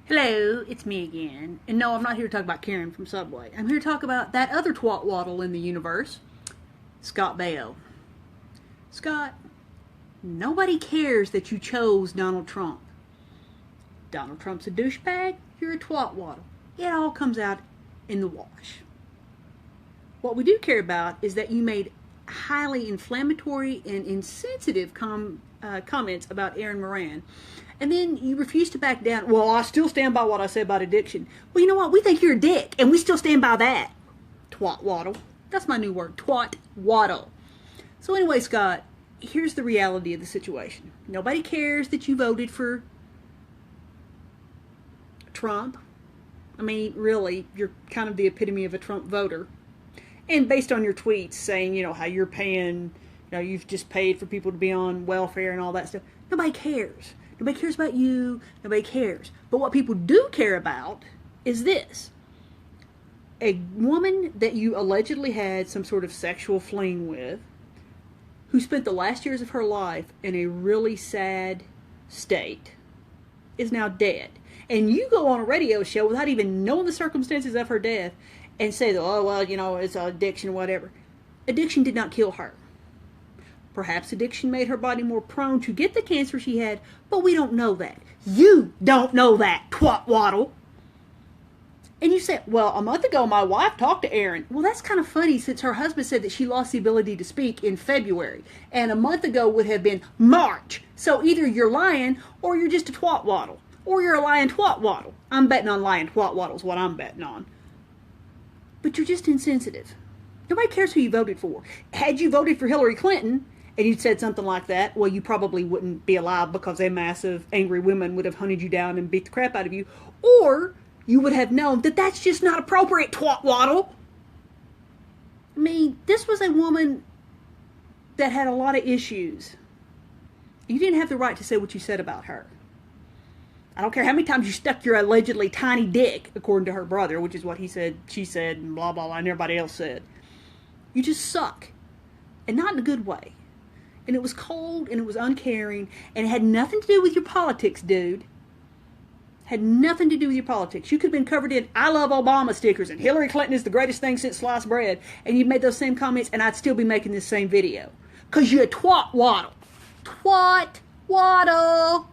Hello, it's me again. And no, I'm not here to talk about Karen from Subway. I'm here to talk about that other twatwaddle in the universe, Scott Baio. Scott, nobody cares that you chose Donald Trump. Donald Trump's a douchebag, you're a twatwaddle. It all comes out in the wash. What we do care about is that you made highly inflammatory and insensitive comments about Aaron Moran. And then you refuse to back down. Well, I still stand by what I said about addiction. Well, you know what? We think you're a dick, and we still stand by that. Twatwaddle. That's my new word. Twatwaddle. So anyway, Scott, here's the reality of the situation. Nobody cares that you voted for Trump. I mean, really, you're kind of the epitome of a Trump voter. And based on your tweets saying, how you're paying, you've just paid for people to be on welfare and all that stuff. Nobody cares. Nobody cares about you. Nobody cares. But what people do care about is this. A woman that you allegedly had some sort of sexual fling with, who spent the last years of her life in a really sad state, is now dead. And you go on a radio show without even knowing the circumstances of her death and say, oh, well, it's addiction, whatever. Addiction did not kill her. Perhaps addiction made her body more prone to get the cancer she had, but we don't know that. You don't know that, twatwaddle. And you say, well, a month ago my wife talked to Aaron. Well, that's kind of funny since her husband said that she lost the ability to speak in February. And a month ago would have been March. So either you're lying or you're just a twatwaddle. Or you're a lying twatwaddle. I'm betting on lying twatwaddle is what I'm betting on. But you're just insensitive. Nobody cares who you voted for. Had you voted for Hillary Clinton and you'd said something like that, well, you probably wouldn't be alive because a mass of angry women would have hunted you down and beat the crap out of you. Or you would have known that that's just not appropriate, twatwaddle. I mean, this was a woman that had a lot of issues. You didn't have the right to say what you said about her. I don't care how many times you stuck your allegedly tiny dick, according to her brother, which is what he said, she said, and blah, blah, blah, and everybody else said. You just suck. And not in a good way. And it was cold, and it was uncaring, and it had nothing to do with your politics, dude. Had nothing to do with your politics. You could have been covered in I love Obama stickers, and Hillary Clinton is the greatest thing since sliced bread, and you made those same comments, and I'd still be making this same video. Because you're a twatwaddle. Twatwaddle.